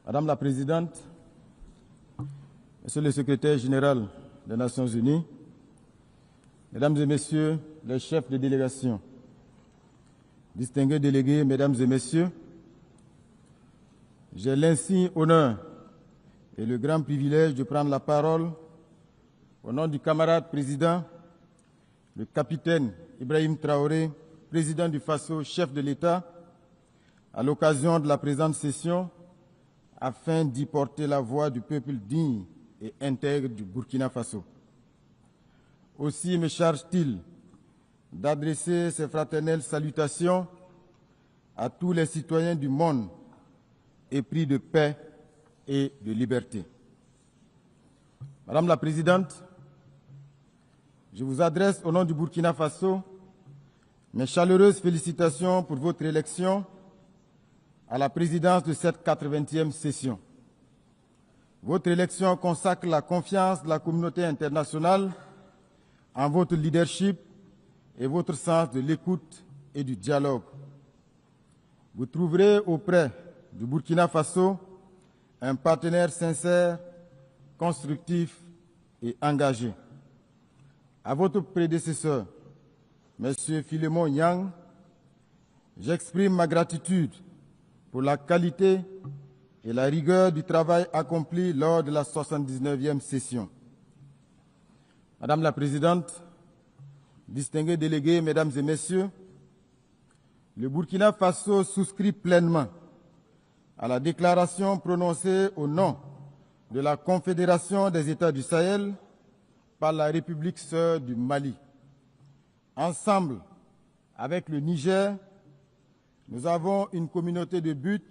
Madame la Présidente, Monsieur le Secrétaire général des Nations Unies, Mesdames et Messieurs les chefs de délégation, distingués délégués, Mesdames et Messieurs, j'ai l'insigne honneur et le grand privilège de prendre la parole au nom du camarade président, le capitaine Ibrahim Traoré, président du Faso, chef de l'État, à l'occasion de la présente session, afin d'y porter la voix du peuple digne et intègre du Burkina Faso. Aussi me charge-t-il d'adresser ces fraternelles salutations à tous les citoyens du monde épris de paix et de liberté. Madame la Présidente, je vous adresse au nom du Burkina Faso mes chaleureuses félicitations pour votre élection à la présidence de cette 80e session. Votre élection consacre la confiance de la communauté internationale en votre leadership et votre sens de l'écoute et du dialogue. Vous trouverez auprès du Burkina Faso un partenaire sincère, constructif et engagé. À votre prédécesseur, M. Philémon Yang, j'exprime ma gratitude pour la qualité et la rigueur du travail accompli lors de la 79e session. Madame la Présidente, distingués délégués, Mesdames et Messieurs, le Burkina Faso souscrit pleinement à la déclaration prononcée au nom de la Confédération des États du Sahel par la République sœur du Mali. Ensemble, avec le Niger, nous avons une communauté de buts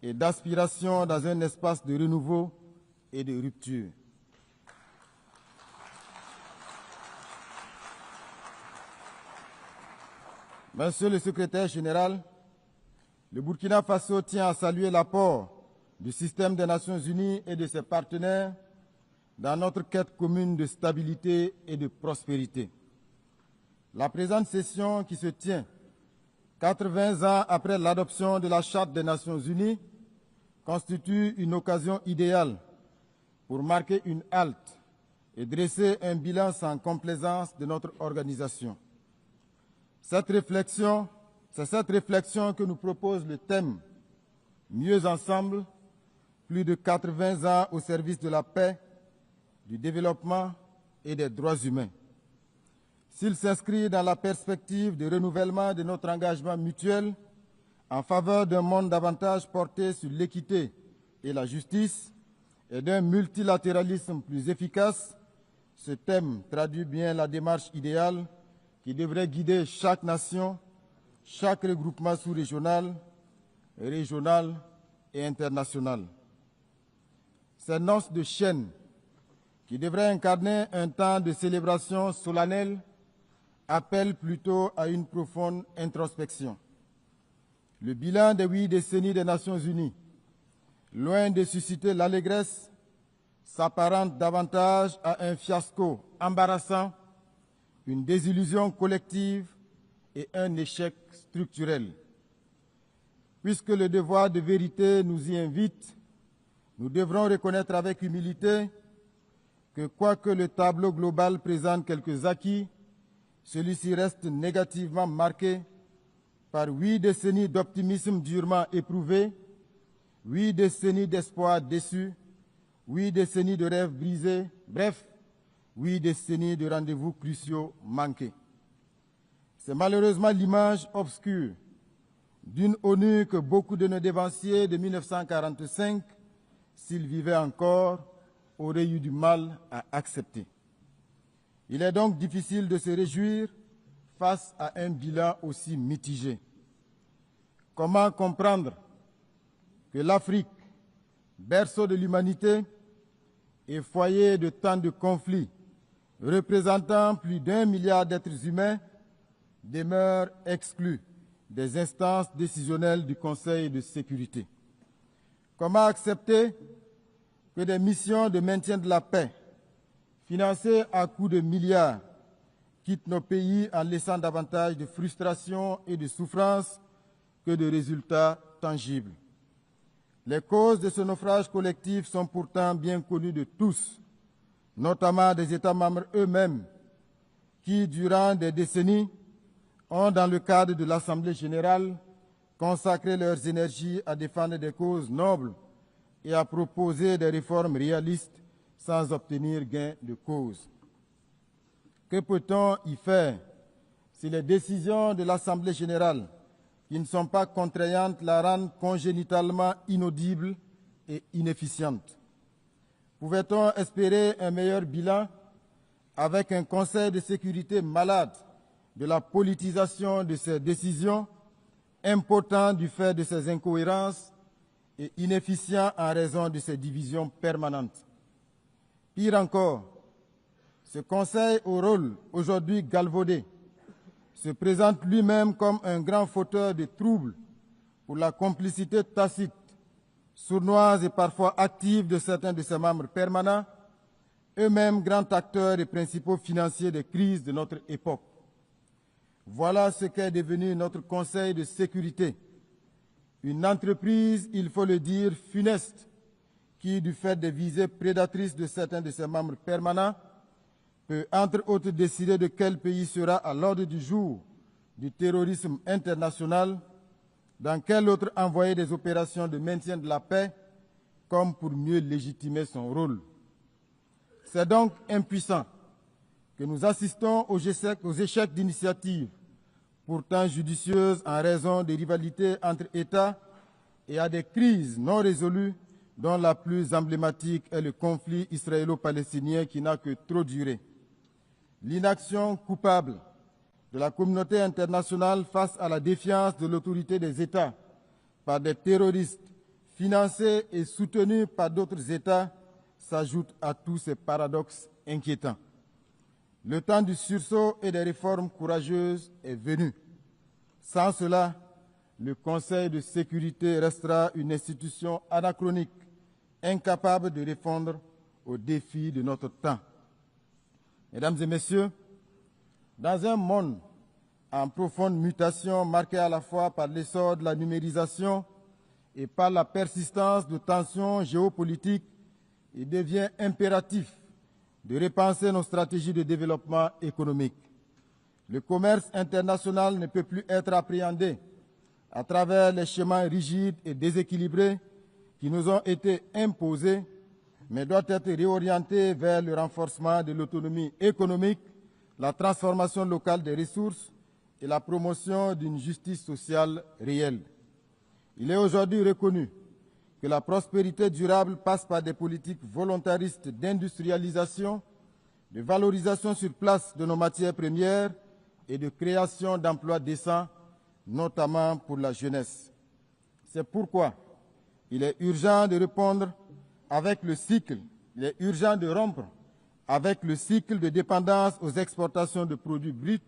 et d'aspiration dans un espace de renouveau et de rupture. Monsieur le Secrétaire général, le Burkina Faso tient à saluer l'apport du système des Nations Unies et de ses partenaires dans notre quête commune de stabilité et de prospérité. La présente session qui se tient 80 ans après l'adoption de la Charte des Nations Unies constitue une occasion idéale pour marquer une halte et dresser un bilan sans complaisance de notre organisation. C'est cette réflexion que nous propose le thème « Mieux ensemble », plus de 80 ans au service de la paix, du développement et des droits humains. S'il s'inscrit dans la perspective de renouvellement de notre engagement mutuel en faveur d'un monde davantage porté sur l'équité et la justice et d'un multilatéralisme plus efficace, ce thème traduit bien la démarche idéale qui devrait guider chaque nation, chaque regroupement sous-régional, régional et international. Ces noces de chaîne qui devraient incarner un temps de célébration solennelle appellent plutôt à une profonde introspection. Le bilan des 8 décennies des Nations Unies, loin de susciter l'allégresse, s'apparente davantage à un fiasco embarrassant, une désillusion collective et un échec structurel. Puisque le devoir de vérité nous y invite, nous devrons reconnaître avec humilité que quoique le tableau global présente quelques acquis, celui-ci reste négativement marqué par 8 décennies d'optimisme durement éprouvé, 8 décennies d'espoir déçus, 8 décennies de rêves brisés, bref, 8 décennies de rendez-vous cruciaux manqués. C'est malheureusement l'image obscure d'une ONU que beaucoup de nos dévanciers de 1945, s'ils vivaient encore, auraient eu du mal à accepter. Il est donc difficile de se réjouir face à un bilan aussi mitigé. Comment comprendre que l'Afrique, berceau de l'humanité et foyer de tant de conflits, représentant plus d'1 milliard d'êtres humains, demeure exclue des instances décisionnelles du Conseil de sécurité? Comment accepter que des missions de maintien de la paix, financées à coups de milliards, quittent nos pays en laissant davantage de frustration et de souffrance que de résultats tangibles? Les causes de ce naufrage collectif sont pourtant bien connues de tous, notamment des États membres eux-mêmes, qui, durant des décennies, ont, dans le cadre de l'Assemblée générale, consacré leurs énergies à défendre des causes nobles et à proposer des réformes réalistes sans obtenir gain de cause. Que peut-on y faire si les décisions de l'Assemblée générale, qui ne sont pas contraignantes, la rendent congénitalement inaudible et inefficiente? Pouvait-on espérer un meilleur bilan avec un Conseil de sécurité malade de la politisation de ses décisions, impotent du fait de ses incohérences et inefficient en raison de ses divisions permanentes? Pire encore, ce Conseil au rôle aujourd'hui galvaudé se présente lui-même comme un grand fauteur de troubles pour la complicité tacite, sournoise et parfois active de certains de ses membres permanents, eux-mêmes grands acteurs et principaux financiers des crises de notre époque. Voilà ce qu'est devenu notre Conseil de sécurité. Une entreprise, il faut le dire, funeste, qui, du fait des visées prédatrices de certains de ses membres permanents, peut entre autres décider de quel pays sera à l'ordre du jour du terrorisme international, dans quel autre envoyer des opérations de maintien de la paix, comme pour mieux légitimer son rôle. C'est donc impuissant que nous assistons aux échecs d'initiatives, pourtant judicieuses en raison des rivalités entre États et à des crises non résolues, dont la plus emblématique est le conflit israélo-palestinien qui n'a que trop duré. L'inaction coupable de la communauté internationale face à la défiance de l'autorité des États par des terroristes financés et soutenus par d'autres États s'ajoute à tous ces paradoxes inquiétants. Le temps du sursaut et des réformes courageuses est venu. Sans cela, le Conseil de sécurité restera une institution anachronique, incapable de répondre aux défis de notre temps. Mesdames et messieurs, dans un monde en profonde mutation marqué à la fois par l'essor de la numérisation et par la persistance de tensions géopolitiques, il devient impératif de repenser nos stratégies de développement économique. Le commerce international ne peut plus être appréhendé à travers les schémas rigides et déséquilibrés qui nous ont été imposés, mais doit être réorienté vers le renforcement de l'autonomie économique, la transformation locale des ressources et la promotion d'une justice sociale réelle. Il est aujourd'hui reconnu que la prospérité durable passe par des politiques volontaristes d'industrialisation, de valorisation sur place de nos matières premières et de création d'emplois décents, notamment pour la jeunesse. C'est pourquoi il est urgent de répondre avec le cycle, il est urgent de rompre avec le cycle de dépendance aux exportations de produits bruts,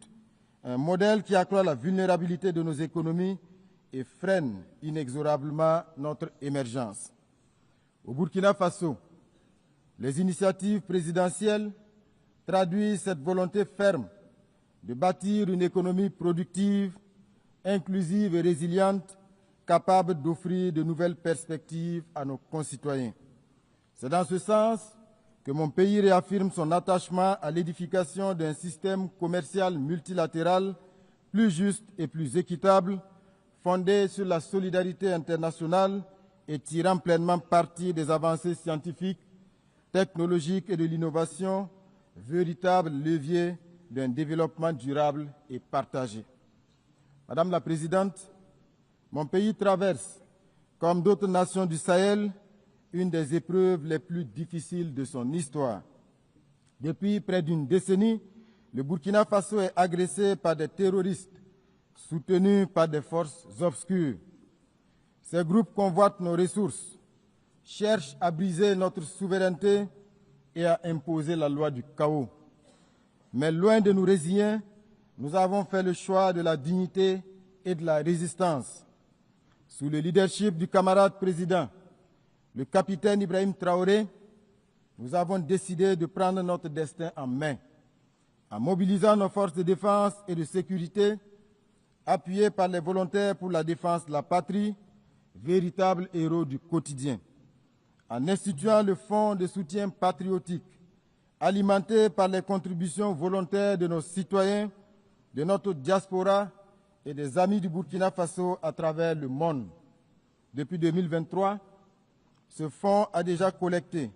un modèle qui accroît la vulnérabilité de nos économies et freine inexorablement notre émergence. Au Burkina Faso, les initiatives présidentielles traduisent cette volonté ferme de bâtir une économie productive, inclusive et résiliente, capable d'offrir de nouvelles perspectives à nos concitoyens. C'est dans ce sens que mon pays réaffirme son attachement à l'édification d'un système commercial multilatéral plus juste et plus équitable, fondé sur la solidarité internationale et tirant pleinement parti des avancées scientifiques, technologiques et de l'innovation, véritable levier d'un développement durable et partagé. Madame la Présidente, mon pays traverse, comme d'autres nations du Sahel, une des épreuves les plus difficiles de son histoire. Depuis près d'une décennie, le Burkina Faso est agressé par des terroristes soutenus par des forces obscures. Ces groupes convoitent nos ressources, cherchent à briser notre souveraineté et à imposer la loi du chaos. Mais loin de nous résigner, nous avons fait le choix de la dignité et de la résistance. Sous le leadership du camarade président, le capitaine Ibrahim Traoré, nous avons décidé de prendre notre destin en main, en mobilisant nos forces de défense et de sécurité, appuyées par les volontaires pour la défense de la patrie, véritables héros du quotidien. En instituant le Fonds de soutien patriotique, alimenté par les contributions volontaires de nos citoyens, de notre diaspora et des amis du Burkina Faso à travers le monde. Depuis 2023, ce fonds a déjà collecté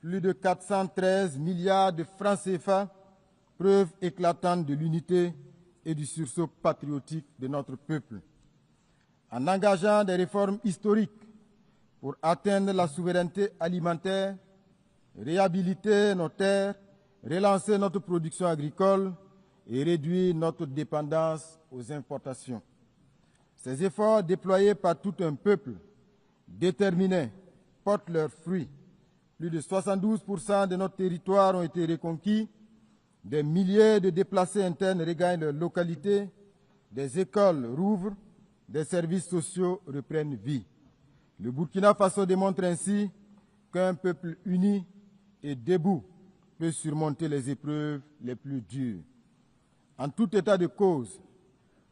plus de 413 milliards de francs CFA, preuve éclatante de l'unité et du sursaut patriotique de notre peuple. En engageant des réformes historiques pour atteindre la souveraineté alimentaire, réhabiliter nos terres, relancer notre production agricole et réduire notre dépendance aux importations. Ces efforts déployés par tout un peuple déterminé portent leurs fruits. Plus de 72% de notre territoire ont été reconquis, des milliers de déplacés internes regagnent leur localité, des écoles rouvrent, des services sociaux reprennent vie. Le Burkina Faso démontre ainsi qu'un peuple uni et debout peut surmonter les épreuves les plus dures. En tout état de cause,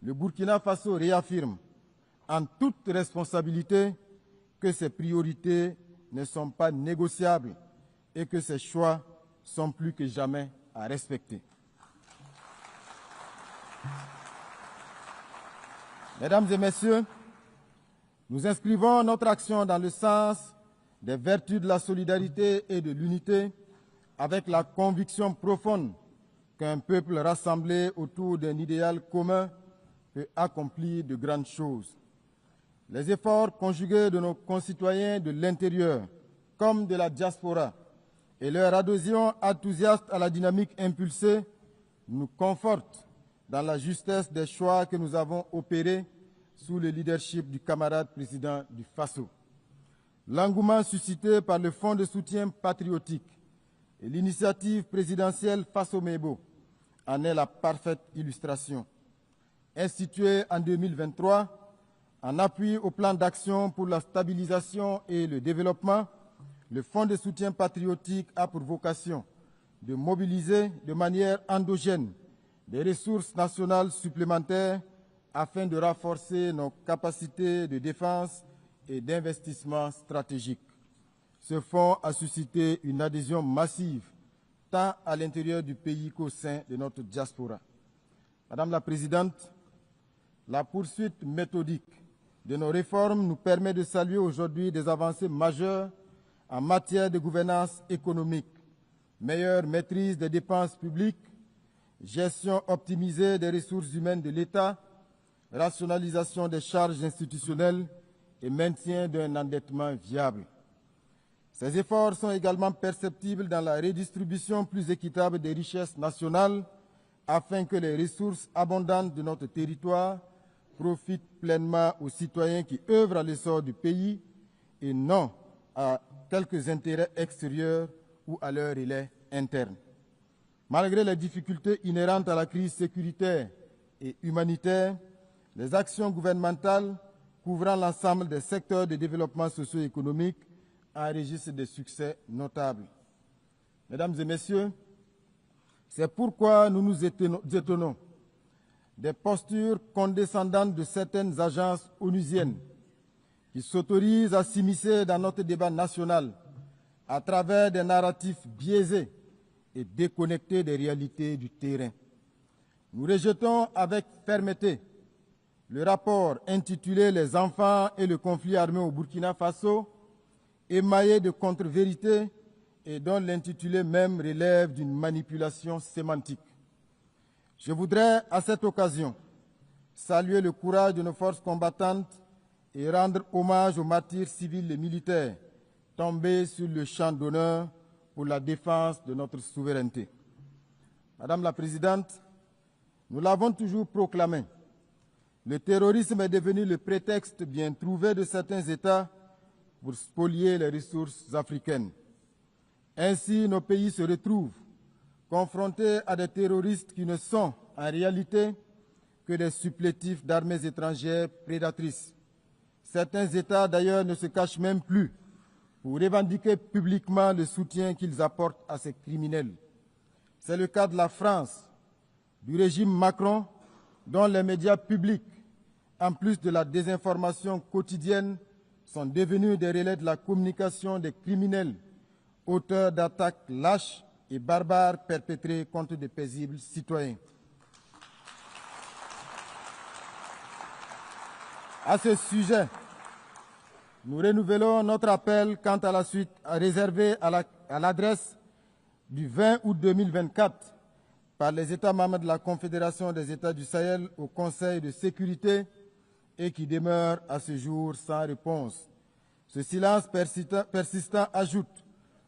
le Burkina Faso réaffirme en toute responsabilité que ses priorités ne sont pas négociables et que ses choix sont plus que jamais à respecter. Mesdames et messieurs, nous inscrivons notre action dans le sens des vertus de la solidarité et de l'unité avec la conviction profonde qu'un peuple rassemblé autour d'un idéal commun peut accomplir de grandes choses. Les efforts conjugués de nos concitoyens de l'intérieur comme de la diaspora et leur adhésion enthousiaste à la dynamique impulsée nous confortent dans la justesse des choix que nous avons opérés sous le leadership du camarade président du Faso. L'engouement suscité par le Fonds de soutien patriotique et l'initiative présidentielle Faso-Mebo en est la parfaite illustration. Institué en 2023, en appui au plan d'action pour la stabilisation et le développement, le Fonds de soutien patriotique a pour vocation de mobiliser de manière endogène des ressources nationales supplémentaires afin de renforcer nos capacités de défense et d'investissement stratégique. Ce fonds a suscité une adhésion massive tant à l'intérieur du pays qu'au sein de notre diaspora. Madame la Présidente, la poursuite méthodique de nos réformes nous permet de saluer aujourd'hui des avancées majeures en matière de gouvernance économique, meilleure maîtrise des dépenses publiques, gestion optimisée des ressources humaines de l'État, rationalisation des charges institutionnelles et maintien d'un endettement viable. Ces efforts sont également perceptibles dans la redistribution plus équitable des richesses nationales afin que les ressources abondantes de notre territoire profitent pleinement aux citoyens qui œuvrent à l'essor du pays et non à quelques intérêts extérieurs ou à leur relais interne. Malgré les difficultés inhérentes à la crise sécuritaire et humanitaire, les actions gouvernementales couvrant l'ensemble des secteurs de développement socio-économique enregistrent des succès notables. Mesdames et messieurs, c'est pourquoi nous nous étonnons des postures condescendantes de certaines agences onusiennes qui s'autorisent à s'immiscer dans notre débat national à travers des narratifs biaisés et déconnectés des réalités du terrain. Nous rejetons avec fermeté le rapport intitulé « Les enfants et le conflit armé au Burkina Faso », émaillé de contre-vérités et dont l'intitulé même relève d'une manipulation sémantique. Je voudrais à cette occasion saluer le courage de nos forces combattantes et rendre hommage aux martyrs civils et militaires tombés sur le champ d'honneur pour la défense de notre souveraineté. Madame la Présidente, nous l'avons toujours proclamé, le terrorisme est devenu le prétexte bien trouvé de certains États pour spolier les ressources africaines. Ainsi, nos pays se retrouvent confrontés à des terroristes qui ne sont en réalité que des supplétifs d'armées étrangères prédatrices. Certains États, d'ailleurs, ne se cachent même plus pour revendiquer publiquement le soutien qu'ils apportent à ces criminels. C'est le cas de la France, du régime Macron, dont les médias publics, en plus de la désinformation quotidienne, sont devenus des relais de la communication des criminels, auteurs d'attaques lâches et barbares perpétrées contre de paisibles citoyens. À ce sujet, nous renouvelons notre appel quant à la suite réservé à l'adresse du 20 août 2024 par les États membres de la Confédération des États du Sahel au Conseil de sécurité et qui demeure à ce jour sans réponse. Ce silence persistant ajoute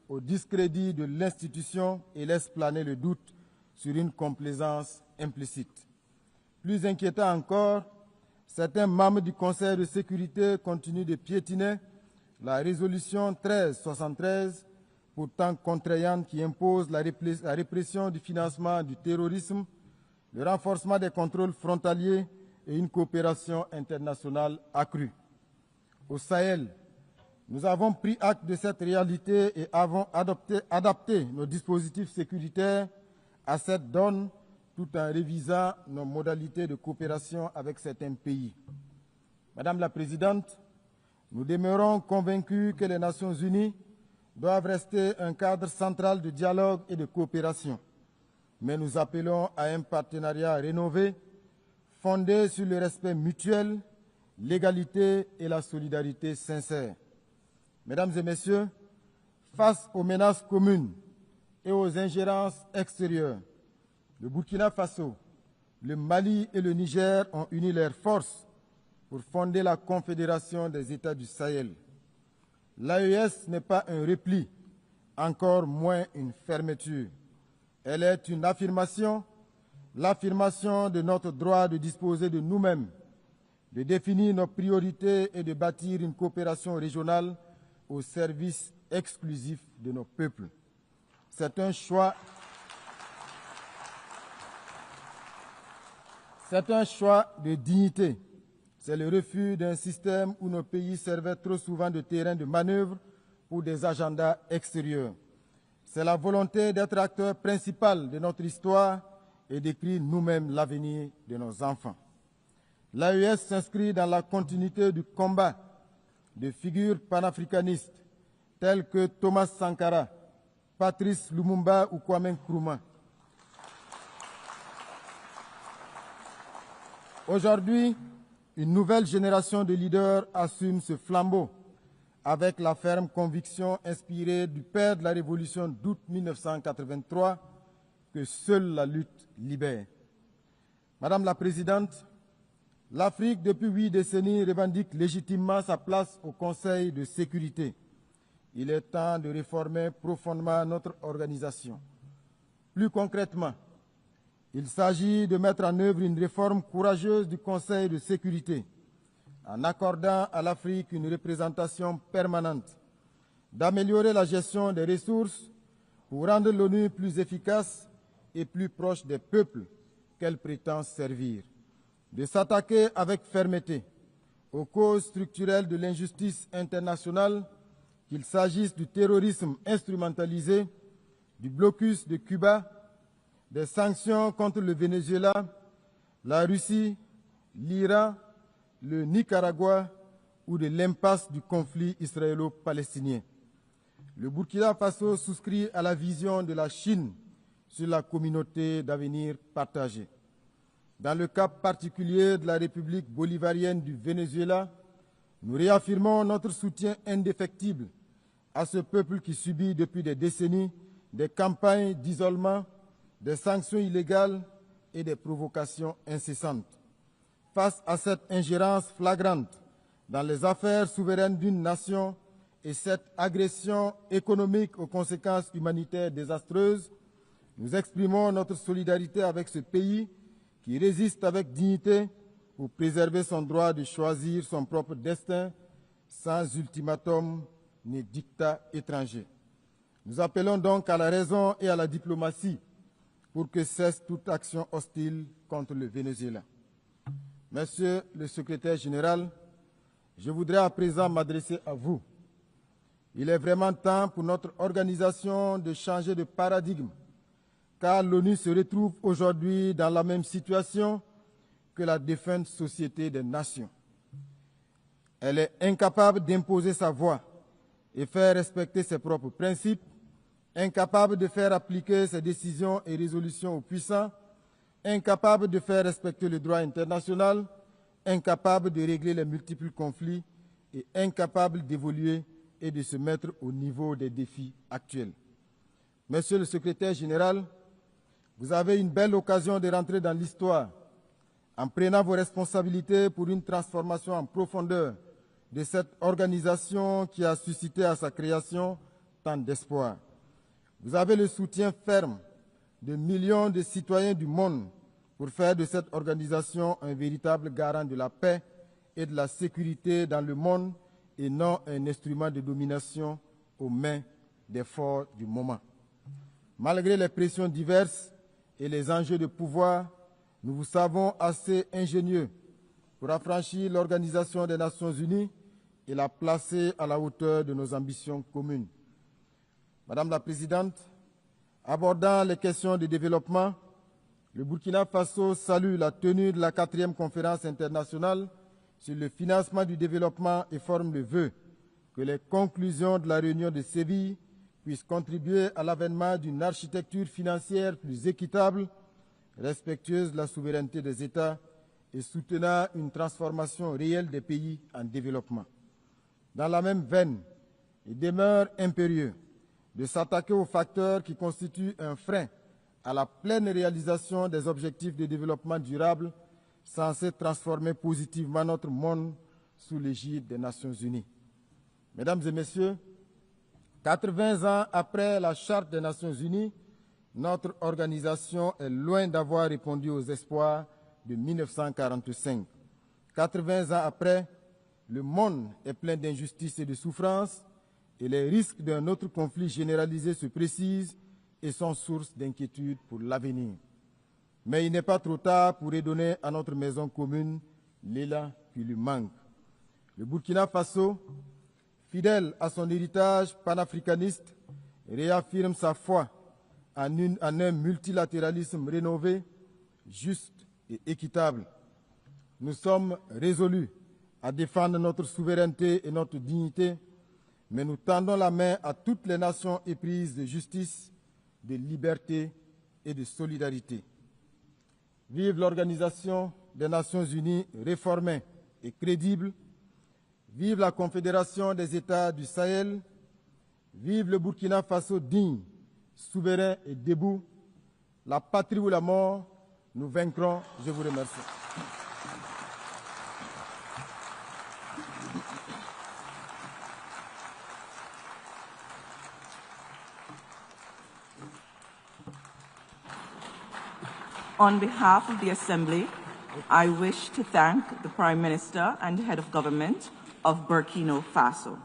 au discrédit de l'institution et laisse planer le doute sur une complaisance implicite. Plus inquiétant encore, certains membres du Conseil de sécurité continuent de piétiner la résolution 1373, pourtant contraignante, qui impose la répression du financement du terrorisme, le renforcement des contrôles frontaliers et une coopération internationale accrue. Au Sahel, nous avons pris acte de cette réalité et avons adapté nos dispositifs sécuritaires à cette donne tout en révisant nos modalités de coopération avec certains pays. Madame la Présidente, nous demeurons convaincus que les Nations Unies doivent rester un cadre central de dialogue et de coopération. Mais nous appelons à un partenariat rénové, fondé sur le respect mutuel, l'égalité et la solidarité sincère. Mesdames et Messieurs, face aux menaces communes et aux ingérences extérieures, le Burkina Faso, le Mali et le Niger ont uni leurs forces pour fonder la Confédération des États du Sahel. L'AES n'est pas un repli, encore moins une fermeture. Elle est une affirmation, l'affirmation de notre droit de disposer de nous-mêmes, de définir nos priorités et de bâtir une coopération régionale au service exclusif de nos peuples. C'est un choix de dignité. C'est le refus d'un système où nos pays servaient trop souvent de terrain de manœuvre pour des agendas extérieurs. C'est la volonté d'être acteur principal de notre histoire et d'écrire nous-mêmes l'avenir de nos enfants. L'AES s'inscrit dans la continuité du combat de figures panafricanistes telles que Thomas Sankara, Patrice Lumumba ou Kwame Nkrumah. Aujourd'hui, une nouvelle génération de leaders assume ce flambeau avec la ferme conviction inspirée du père de la Révolution d'août 1983 que seule la lutte libère. Madame la Présidente, l'Afrique, depuis 8 décennies, revendique légitimement sa place au Conseil de sécurité. Il est temps de réformer profondément notre organisation. Plus concrètement, il s'agit de mettre en œuvre une réforme courageuse du Conseil de sécurité, en accordant à l'Afrique une représentation permanente, d'améliorer la gestion des ressources pour rendre l'ONU plus efficace et plus proche des peuples qu'elle prétend servir, de s'attaquer avec fermeté aux causes structurelles de l'injustice internationale, qu'il s'agisse du terrorisme instrumentalisé, du blocus de Cuba, des sanctions contre le Venezuela, la Russie, l'Iran, le Nicaragua ou de l'impasse du conflit israélo-palestinien. Le Burkina Faso souscrit à la vision de la Chine sur la communauté d'avenir partagée. Dans le cas particulier de la République bolivarienne du Venezuela, nous réaffirmons notre soutien indéfectible à ce peuple qui subit depuis des décennies des campagnes d'isolement, des sanctions illégales et des provocations incessantes. Face à cette ingérence flagrante dans les affaires souveraines d'une nation et cette agression économique aux conséquences humanitaires désastreuses, nous exprimons notre solidarité avec ce pays qui résiste avec dignité pour préserver son droit de choisir son propre destin sans ultimatum ni dictat étranger. Nous appelons donc à la raison et à la diplomatie pour que cesse toute action hostile contre le Venezuela. Monsieur le secrétaire général, je voudrais à présent m'adresser à vous. Il est vraiment temps pour notre organisation de changer de paradigme, car l'ONU se retrouve aujourd'hui dans la même situation que la défunte Société des Nations. Elle est incapable d'imposer sa voix et faire respecter ses propres principes, incapable de faire appliquer ses décisions et résolutions aux puissants, incapable de faire respecter le droit international, incapable de régler les multiples conflits et incapable d'évoluer et de se mettre au niveau des défis actuels. Monsieur le secrétaire général, vous avez une belle occasion de rentrer dans l'histoire en prenant vos responsabilités pour une transformation en profondeur de cette organisation qui a suscité à sa création tant d'espoir. Vous avez le soutien ferme de millions de citoyens du monde pour faire de cette organisation un véritable garant de la paix et de la sécurité dans le monde et non un instrument de domination aux mains des forts du moment. Malgré les pressions diverses et les enjeux de pouvoir, nous vous savons assez ingénieux pour affranchir l'Organisation des Nations Unies et la placer à la hauteur de nos ambitions communes. Madame la Présidente, abordant les questions de développement, le Burkina Faso salue la tenue de la 4e conférence internationale sur le financement du développement et forme le vœu que les conclusions de la réunion de Séville puissent contribuer à l'avènement d'une architecture financière plus équitable, respectueuse de la souveraineté des États et soutenant une transformation réelle des pays en développement. Dans la même veine, il demeure impérieux de s'attaquer aux facteurs qui constituent un frein à la pleine réalisation des objectifs de développement durable censés transformer positivement notre monde sous l'égide des Nations Unies. Mesdames et Messieurs, 80 ans après la Charte des Nations Unies, notre organisation est loin d'avoir répondu aux espoirs de 1945. 80 ans après, le monde est plein d'injustices et de souffrances et les risques d'un autre conflit généralisé se précisent et sont source d'inquiétude pour l'avenir. Mais il n'est pas trop tard pour redonner à notre maison commune l'élan qui lui manque. Le Burkina Faso, fidèle à son héritage panafricaniste, réaffirme sa foi en un multilatéralisme rénové, juste et équitable. Nous sommes résolus à défendre notre souveraineté et notre dignité, mais nous tendons la main à toutes les nations éprises de justice, de liberté et de solidarité. Vive l'Organisation des Nations Unies réformée et crédible. Vive la Confédération des États du Sahel. Vive le Burkina Faso digne, souverain et debout. La patrie ou la mort, nous vaincrons. Je vous remercie. On behalf of the Assembly, I wish to thank the Prime Minister and Head of Government of Burkina Faso.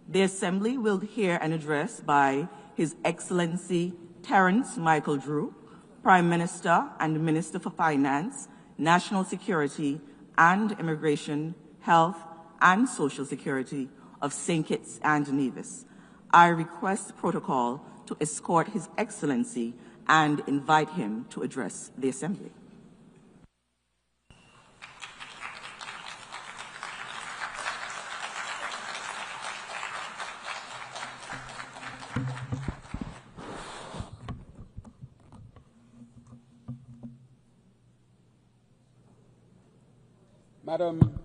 The Assembly will hear an address by His Excellency Terence Michael Drew, Prime Minister and Minister for Finance, National Security and Immigration, Health and Social Security of St. Kitts and Nevis. I request protocol to escort His Excellency and invite him to address the Assembly. Madam